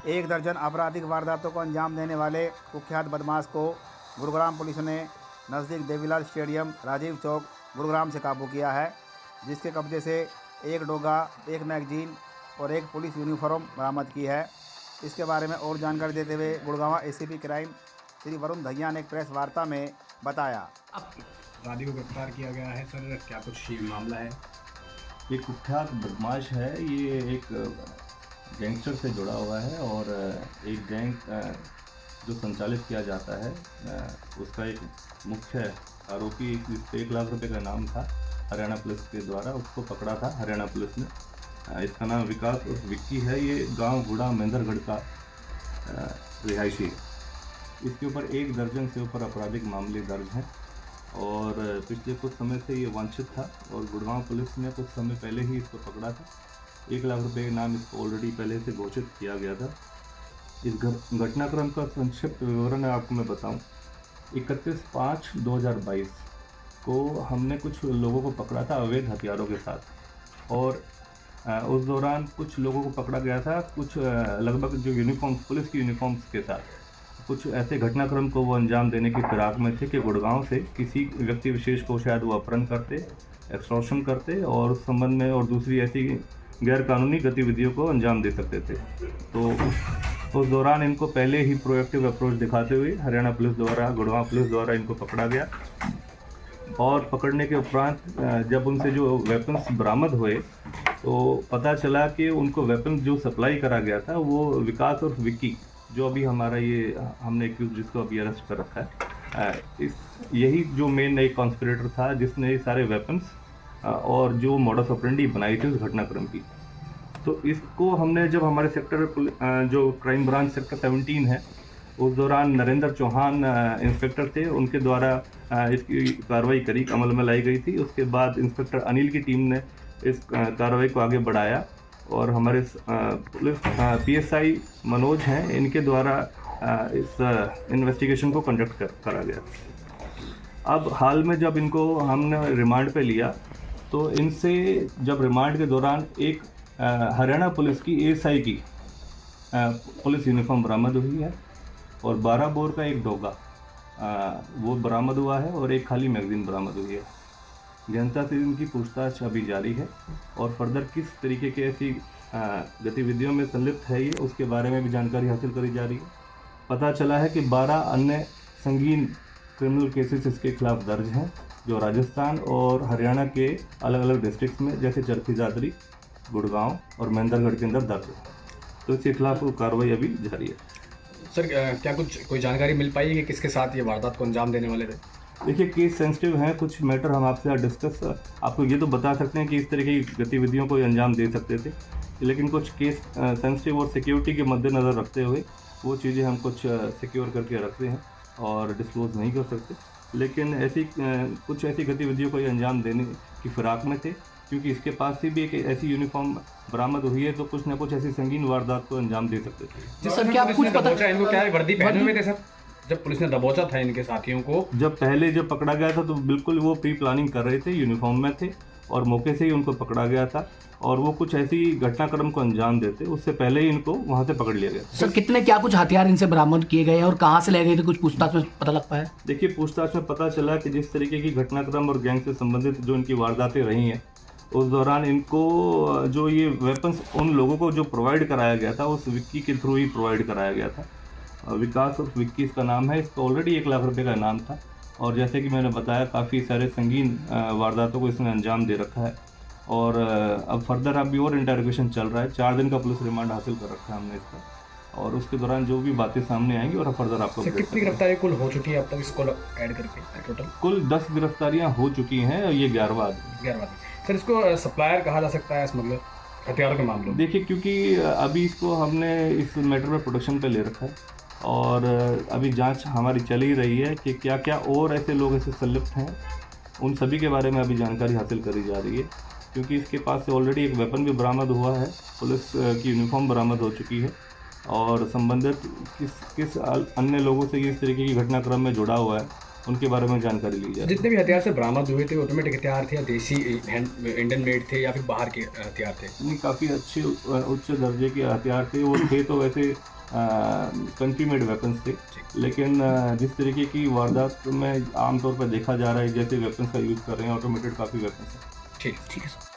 एक दर्जन आपराधिक वारदातों को अंजाम देने वाले कुख्यात बदमाश को गुरुग्राम पुलिस ने नज़दीक देवीलाल स्टेडियम राजीव चौक गुरुग्राम से काबू किया है, जिसके कब्जे से एक डोगा, एक मैगजीन और एक पुलिस यूनिफॉर्म बरामद की है। इसके बारे में और जानकारी देते हुए गुड़गांव एसीपी क्राइम श्री वरुण दहिया ने एक प्रेस वार्ता में बताया। अपराधी को गिरफ्तार किया गया है। सर, क्या कुछ मामला है? ये कुख्यात बदमाश है, ये एक गैंगस्टर से जुड़ा हुआ है और एक गैंग जो संचालित किया जाता है उसका एक मुख्य आरोपी, जिस 1 लाख रुपए का नाम था, हरियाणा पुलिस के द्वारा उसको पकड़ा था हरियाणा पुलिस ने। इसका नाम विकास उर्फ विक्की है। ये गांव गुड़ा महेंद्रगढ़ का रिहायशी है। इसके ऊपर 1 दर्जन से ऊपर आपराधिक मामले दर्ज हैं और पिछले कुछ समय से ये वांछित था और गुड़गांव पुलिस ने कुछ समय पहले ही इसको पकड़ा था। 1 लाख रुपए के नाम इसको ऑलरेडी पहले से घोषित किया गया था। इस घटनाक्रम का संक्षिप्त विवरण आपको मैं बताऊं। 31/5/2022 को हमने कुछ लोगों को पकड़ा था अवैध हथियारों के साथ और उस दौरान कुछ लोगों को पकड़ा गया था, कुछ लगभग जो यूनिफॉर्म पुलिस की यूनिफॉर्म्स के साथ। कुछ ऐसे घटनाक्रम को वो अंजाम देने की फिराक में थे कि गुड़गांव से किसी व्यक्ति विशेष को शायद वो अपहरण करते, एक्सटॉर्शन करते और उस संबंध में और दूसरी ऐसी गैरकानूनी गतिविधियों को अंजाम दे सकते थे। तो उस दौरान इनको पहले ही प्रोएक्टिव अप्रोच दिखाते हुए हरियाणा पुलिस द्वारा, गुड़गांव पुलिस द्वारा इनको पकड़ा गया और पकड़ने के उपरांत जब उनसे जो वेपन्स बरामद हुए तो पता चला कि उनको वेपन जो सप्लाई करा गया था वो विकास और विक्की, जो अभी हमारा ये हमने जिसको अभी अरेस्ट कर रखा है, यही जो मेन एक कॉन्स्पिरेटर था जिसने ये सारे वेपन्स और जो मॉडस ऑपरेंडी बनाई थी उस घटनाक्रम की। तो इसको हमने जब हमारे सेक्टर जो क्राइम ब्रांच सेक्टर 17 है, उस दौरान नरेंद्र चौहान इंस्पेक्टर थे, उनके द्वारा इसकी कार्रवाई करी, अमल में लाई गई थी। उसके बाद इंस्पेक्टर अनिल की टीम ने इस कार्रवाई को आगे बढ़ाया और हमारे पुलिस PSI मनोज हैं, इनके द्वारा इस इन्वेस्टिगेशन को कंडक्ट करा गया। अब हाल में जब इनको हमने रिमांड पे लिया तो इनसे जब रिमांड के दौरान एक हरियाणा पुलिस की ASI की पुलिस यूनिफॉर्म बरामद हुई है और 12 बोर का एक डोगा वो बरामद हुआ है और एक खाली मैगजीन बरामद हुई है। जनता से इनकी पूछताछ अभी जारी है और फर्दर किस तरीके के ऐसी गतिविधियों में संलिप्त है ये, उसके बारे में भी जानकारी हासिल करी जा रही है। पता चला है कि 12 अन्य संगीन क्रिमिनल केसेस इसके खिलाफ दर्ज हैं, जो राजस्थान और हरियाणा के अलग अलग डिस्ट्रिक्ट्स में जैसे चरखी दादरी, गुड़गांव और महेंद्रगढ़ के अंदर दर्ज है। तो इसके खिलाफ कार्रवाई अभी जारी है। सर, क्या कोई जानकारी मिल पाई है कि किसके साथ ये वारदात को अंजाम देने वाले थे? देखिए, केस सेंसिटिव हैं, कुछ मैटर हम आपसे आज डिस्कस आपको ये तो बता सकते हैं कि इस तरह की गतिविधियों को अंजाम दे सकते थे, लेकिन कुछ केस सेंसिटिव और सिक्योरिटी के मद्देनज़र रखते हुए वो चीज़ें हम कुछ सिक्योर करके रखते हैं और डिस्क्लोज नहीं कर सकते। लेकिन कुछ ऐसी गतिविधियों को अंजाम देने की फिराक में थे, क्योंकि इसके पास से भी एक ऐसी यूनिफॉर्म बरामद हुई है तो कुछ ना कुछ ऐसी संगीन वारदात को अंजाम दे सकते थे। जी सर, क्या कुछ पता इनको क्या वर्दी पहने हुए थे सर? जब पुलिस ने दबोचा था इनके साथियों को, जब पकड़ा गया था तो बिल्कुल वो प्री प्लानिंग कर रहे थे, यूनिफॉर्म में थे और मौके से ही उनको पकड़ा गया था और वो कुछ ऐसी घटनाक्रम को अंजाम देते, उससे पहले ही इनको वहाँ से पकड़ लिया गया। सर, क्या कुछ हथियार इनसे बरामद किए गए और कहाँ से ले गए थे, कुछ पूछताछ में पता लग पाया? देखिए, पूछताछ में पता चला कि जिस तरीके की घटनाक्रम और गैंग से संबंधित जो इनकी वारदातें रही हैं, उस दौरान इनको जो ये वेपन्स उन लोगों को जो प्रोवाइड कराया गया था उस विक्की के थ्रू ही प्रोवाइड कराया गया था। विकास और विक्की इसका नाम है। इसका ऑलरेडी 1 लाख रुपए का इनाम था और जैसे कि मैंने बताया काफ़ी सारे संगीन वारदातों को इसने अंजाम दे रखा है और अब फर्दर अभी और इंटरोगेशन चल रहा है। 4 दिन का पुलिस रिमांड हासिल कर रखा है हमने इसका और उसके दौरान जो भी बातें सामने आएंगी और फर्दर आपको कितनी गिरफ्तारियां कुल हो चुकी है अब तक इसको ऐड करके? टोटल कुल 10 गिरफ्तारियां हो चुकी हैं और ये 11वां आदमी। सर, इसको सप्लायर कहा जा सकता है स्मगलर हथियारों के मामले में? देखिए, क्योंकि अभी इसको हमने इस मैटर में प्रोडक्शन पे ले रखा है और अभी जांच हमारी चल ही रही है कि क्या क्या और ऐसे लोग ऐसे संलिप्त हैं, उन सभी के बारे में अभी जानकारी हासिल करी जा रही है। क्योंकि इसके पास से ऑलरेडी एक वेपन भी बरामद हुआ है, पुलिस की यूनिफॉर्म बरामद हो चुकी है और संबंधित किस अन्य लोगों से इस तरीके की घटनाक्रम में जुड़ा हुआ है उनके बारे में जानकारी ली जाए। जितने भी हथियार से बरामद हुए थे ऑटोमेटिक हथियार थे या देसी इंडियन मेड थे या फिर बाहर के हथियार थे? नहीं, काफ़ी अच्छे उच्च दर्जे के हथियार थे। वो थे तो वैसे कंट्री मेड वेपन्स थे, लेकिन जिस तरीके की वारदात में आमतौर पर देखा जा रहा है जैसे वेपन्स का यूज़ कर रहे हैं, ऑटोमेटेड काफ़ी वेपन्स हैं। ठीक है सर।